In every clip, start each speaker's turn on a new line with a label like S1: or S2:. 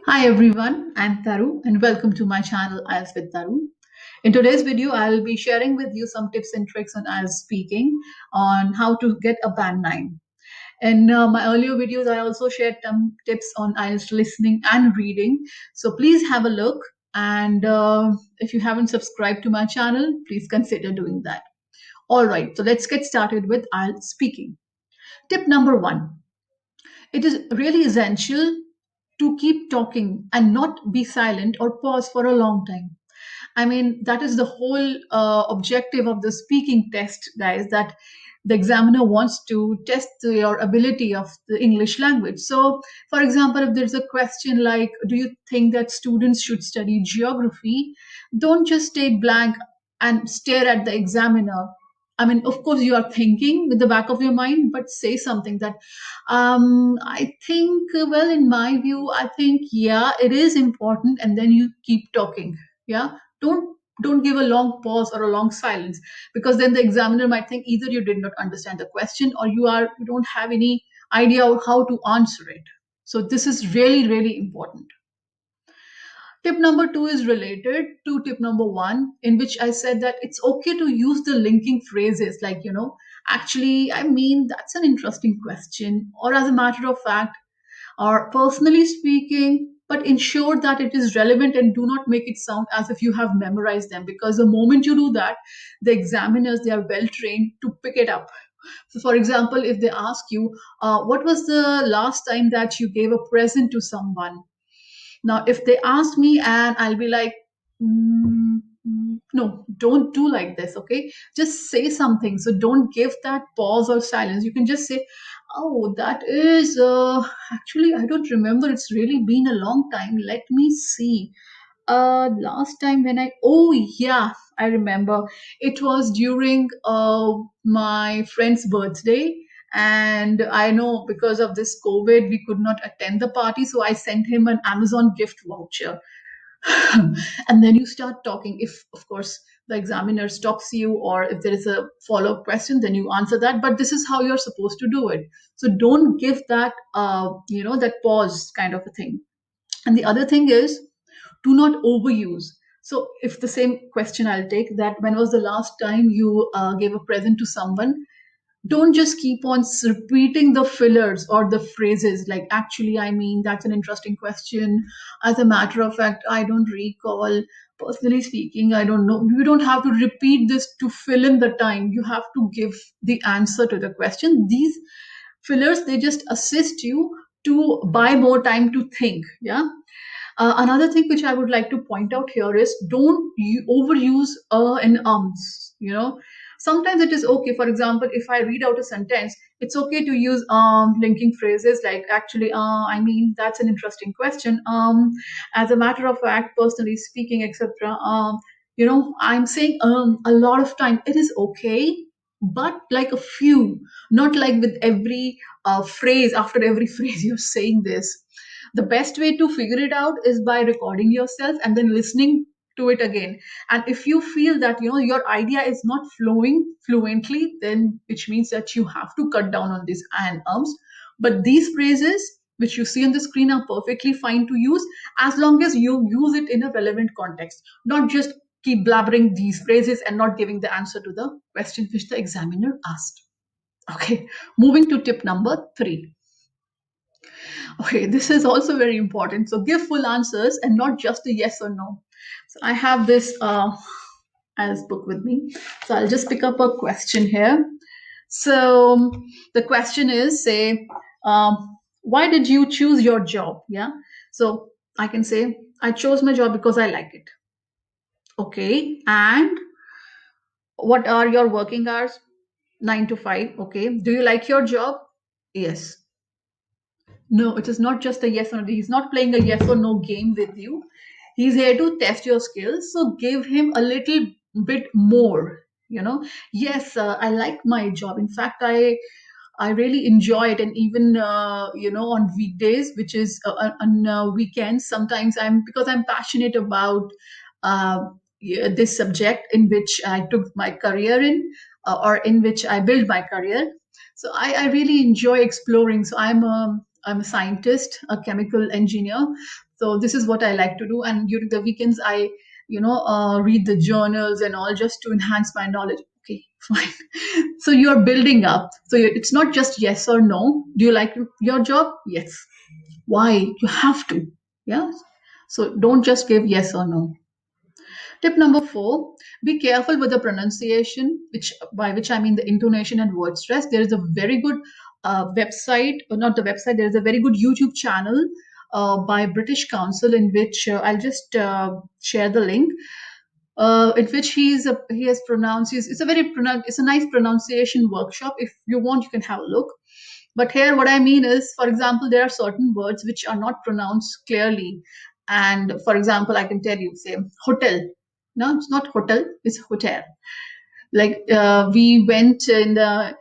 S1: Hi everyone, I'm Taru and welcome to my channel IELTS with Taru. In today's video, I'll be sharing with you some tips and tricks on IELTS speaking on how to get a band 9. In my earlier videos, I also shared some tips on IELTS listening and reading. So please have a look, and if you haven't subscribed to my channel, please consider doing that. Alright, so let's get started with IELTS speaking. Tip number 1. It is really essential to keep talking and not be silent or pause for a long time. I mean, that is the whole objective of the speaking test, guys, that the examiner wants to test your ability of the English language. So, for example, if there's a question like, do you think that students should study geography? Don't just stay blank and stare at the examiner. I mean, of course, you are thinking with the back of your mind, but say something that, I think, well, in my view, I think, yeah, it is important. And then you keep talking. Yeah. Don't give a long pause or a long silence, because then the examiner might think either you did not understand the question or you don't have any idea of how to answer it. So this is really important. Tip number 2 is related to tip number 1, in which I said that it's okay to use the linking phrases like, actually, I mean, that's an interesting question, or as a matter of fact, or personally speaking, but ensure that it is relevant and do not make it sound as if you have memorized them, because the moment you do that, the examiners, they are well trained to pick it up. So for example, if they ask you, what was the last time that you gave a present to someone? Now, if they ask me and I'll be like, no, don't do like this, okay? Just say something. So don't give that pause or silence. You can just say, oh, that is actually, I don't remember. It's really been a long time. Let me see. Last time when oh, yeah, I remember. It was during my friend's birthday. And I know because of this COVID, we could not attend the party. So I sent him an Amazon gift voucher. And then you start talking. If, of course, the examiner stops you, or if there is a follow up question, then you answer that. But this is how you're supposed to do it. So don't give that, that pause kind of a thing. And the other thing is, do not overuse. So if the same question I'll take, that when was the last time you gave a present to someone, don't just keep on repeating the fillers or the phrases like, actually, I mean, that's an interesting question. As a matter of fact, I don't recall. Personally speaking, I don't know. You don't have to repeat this to fill in the time. You have to give the answer to the question. These fillers, they just assist you to buy more time to think. Yeah. Another thing which I would like to point out here is, don't overuse and ums. Sometimes it is okay. For example, if I read out a sentence, it's okay to use linking phrases like, actually, I mean, that's an interesting question. As a matter of fact, personally speaking, etc. I'm saying a lot of time. It is okay, but like a few, not like with every phrase. After every phrase, you're saying this. The best way to figure it out is by recording yourself and then listening to it again. And if you feel that your idea is not flowing fluently, then which means that you have to cut down on these and ums. But these phrases which you see on the screen are perfectly fine to use, as long as you use it in a relevant context, not just keep blabbering these phrases and not giving the answer to the question which the examiner asked. Okay, moving to tip number 3. Okay, this is also very important. So give full answers and not just a yes or no. So I have this as book with me. So I'll just pick up a question here. So the question is, say, why did you choose your job? Yeah. So I can say, I chose my job because I like it. Okay. And what are your working hours? 9 to 5. Okay. Do you like your job? Yes. No, it is not just a yes or no. He's not playing a yes or no game with you. He's here to test your skills. So give him a little bit more. Yes, I like my job. In fact, I really enjoy it, and even on weekdays, which is on weekends, sometimes because I'm passionate about uh, yeah, this subject in which I took my career in, or in which I built my career. So I really enjoy exploring. So I'm I'm a scientist, a chemical engineer. So this is what I like to do. And during the weekends, I, read the journals and all just to enhance my knowledge. Okay, fine. So you're building up. So it's not just yes or no. Do you like your job? Yes. Why? You have to. Yeah. So don't just give yes or no. Tip number 4, be careful with the pronunciation, which by which I mean the intonation and word stress. There is a very good website, or not the website, there is a very good YouTube channel by British Council in which I'll just share the link. In which he has pronounced, it's a nice pronunciation workshop. If you want, you can have a look. But here, what I mean is, for example, there are certain words which are not pronounced clearly. And for example, I can tell you, say, hotel. No, it's not hotel, it's hotel. Like we went in the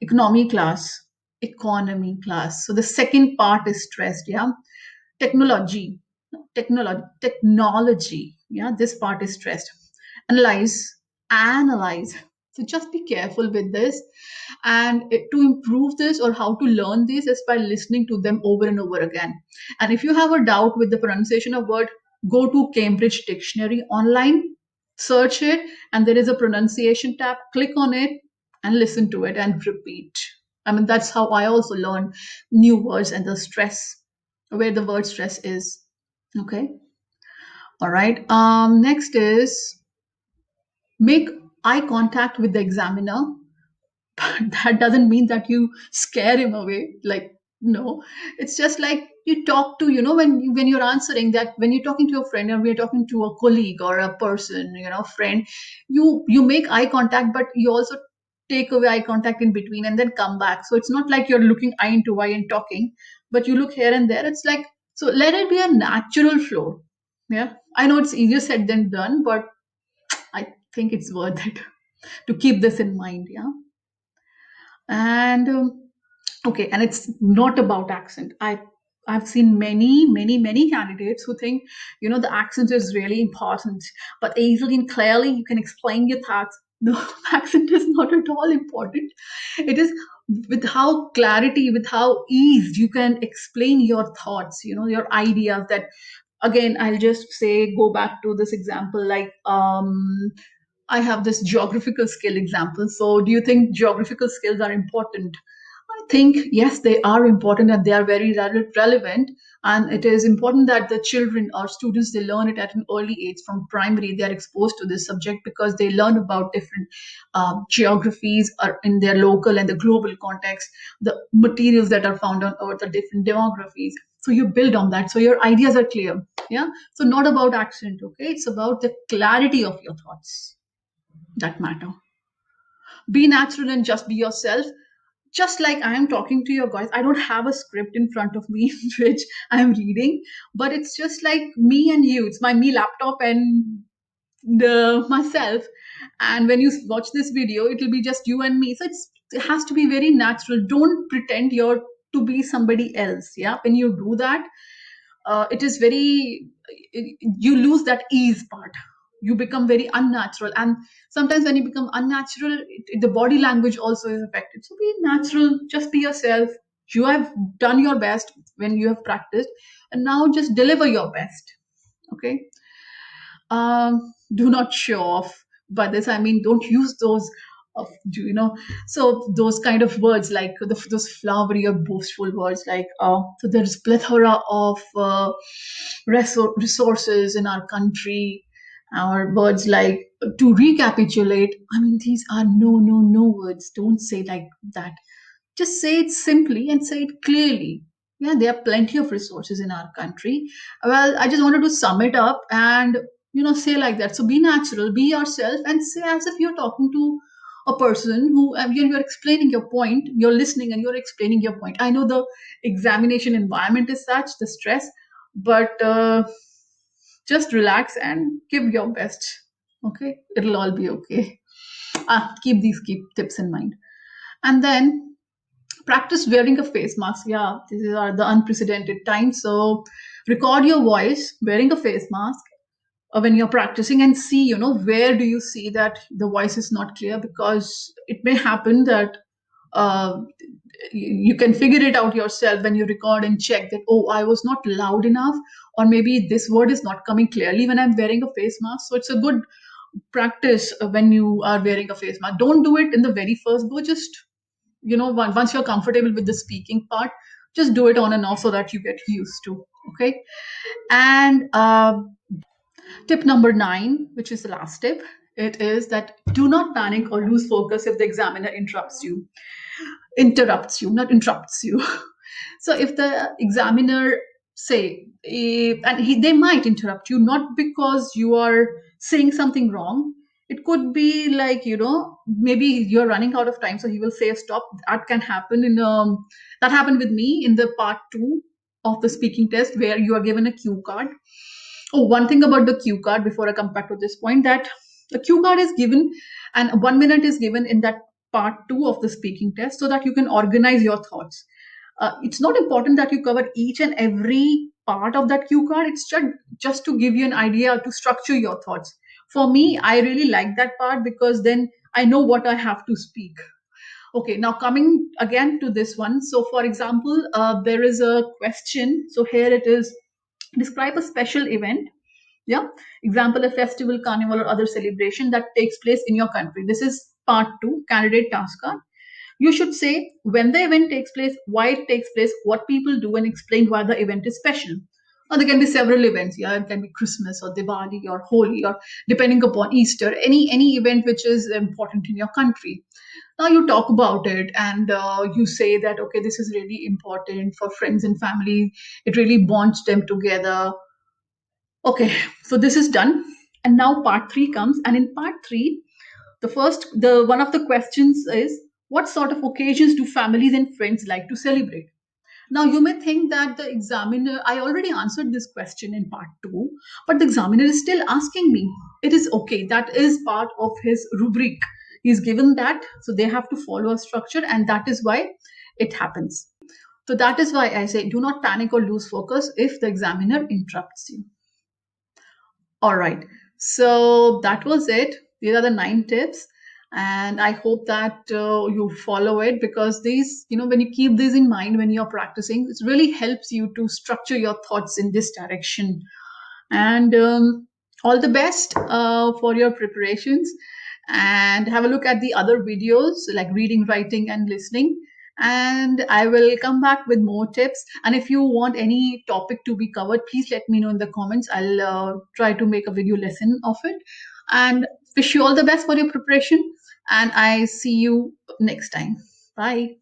S1: economy class. So the second part is stressed, yeah. Technology, technology, yeah, this part is stressed. Analyze. So just be careful with this. And to improve this, or how to learn this, is by listening to them over and over again. And if you have a doubt with the pronunciation of word, go to Cambridge Dictionary online, search it, and there is a pronunciation tab. Click on it and listen to it and repeat. I mean, that's how I also learn new words and the stress, where the word stress is. Okay. All right. Next is make eye contact with the examiner. But that doesn't mean that you scare him away. Like, no, it's just like you talk to, when you're answering that, when you're talking to a friend, or we're talking to a colleague or a person, friend, you make eye contact, but you also take away eye contact in between and then come back. So it's not like you're looking eye into eye and talking, but you look here and there. It's like, so let it be a natural flow. Yeah, I know it's easier said than done, but I think it's worth it to keep this in mind. Yeah. And okay, and it's not about accent. I've seen many candidates who think, the accent is really important, but easily and clearly you can explain your thoughts. No, accent is not at all important. It is with how clarity, with how ease you can explain your thoughts, your ideas. That, again, I'll just say, go back to this example, like I have this geographical skill example. So, do you think geographical skills are important? I think yes, they are important, and they are very relevant. And it is important that the children or students, they learn it at an early age. From primary, they are exposed to this subject, because they learn about different geographies or in their local and the global context, the materials that are found on Earth, the different demographies. So you build on that. So your ideas are clear. Yeah. So not about accent. Okay. It's about the clarity of your thoughts that matter. Be natural and just be yourself. Just like I am talking to you guys, I don't have a script in front of me which I am reading, but it's just like me and you. It's my me laptop and the myself. And when you watch this video, it will be just you and me. So it has to be very natural. Don't pretend you're to be somebody else. Yeah, when you do that, it is very, you lose that ease part. You become very unnatural, and sometimes when you become unnatural, the body language also is affected. So be natural, just be yourself. You have done your best when you have practiced, and now just deliver your best. Okay. Do not show off. By this I mean, don't use those so those kind of words, like those flowery or boastful words, like so there's plethora of resources in our country, or words like, to recapitulate. I mean, these are no words. Don't say like that. Just say it simply and say it clearly. Yeah, there are plenty of resources in our country. Well, I just wanted to sum it up and, say like that. So be natural, be yourself, and say as if you're talking to a person who, you're explaining your point, you're listening and you're explaining your point. I know the examination environment is such, the stress, but just relax and give your best. Okay, it'll all be okay. Keep tips in mind. And then practice wearing a face mask. Yeah, these are the unprecedented times. So record your voice wearing a face mask when you're practicing, and see, where do you see that the voice is not clear, because it may happen that uh, you can figure it out yourself when you record and check that, oh, I was not loud enough, or maybe this word is not coming clearly when I'm wearing a face mask. So it's a good practice when you are wearing a face mask. Don't do it in the very first go. Just, once you're comfortable with the speaking part, just do it on and off so that you get used to. Okay. And tip number 9, which is the last tip, it is that do not panic or lose focus if the examiner not interrupts you. So if the examiner say, they might interrupt you, not because you are saying something wrong. It could be like, maybe you're running out of time, so he will say stop. That can happen that happened with me in the part 2 of the speaking test, where you are given a cue card. Oh, one thing about the cue card before I come back to this point, that the cue card is given and 1 minute is given in that part 2 of the speaking test, so that you can organize your thoughts. It's not important that you cover each and every part of that cue card. It's just to give you an idea to structure your thoughts. For me, I really like that part because then I know what I have to speak. Okay, now coming again to this one. So, for example, there is a question. So, here it is: describe a special event. Yeah. Example, a festival, carnival, or other celebration that takes place in your country. This is part 2, candidate task card. You should say when the event takes place, why it takes place, what people do, and explain why the event is special. Now, there can be several events. Yeah, it can be Christmas or Diwali or Holi, or depending upon Easter, any event which is important in your country. Now you talk about it, and you say that, okay, this is really important for friends and family. It really bonds them together. Okay, so this is done. And now part 3 comes. And in part 3, the one of the questions is, what sort of occasions do families and friends like to celebrate? Now you may think that the examiner, I already answered this question in part 2, but the examiner is still asking me. It is okay. That is part of his rubric. He's given that, so they have to follow a structure, and that is why it happens. So that is why I say do not panic or lose focus if the examiner interrupts you. All right. So that was it. These are the 9 tips. And I hope that you follow it, because these, when you keep these in mind when you're practicing, it really helps you to structure your thoughts in this direction. And all the best for your preparations. And have a look at the other videos like reading, writing, and listening. And I will come back with more tips. And if you want any topic to be covered, please let me know in the comments. I'll try to make a video lesson of it. And wish you all the best for your preparation. And I see you next time. Bye.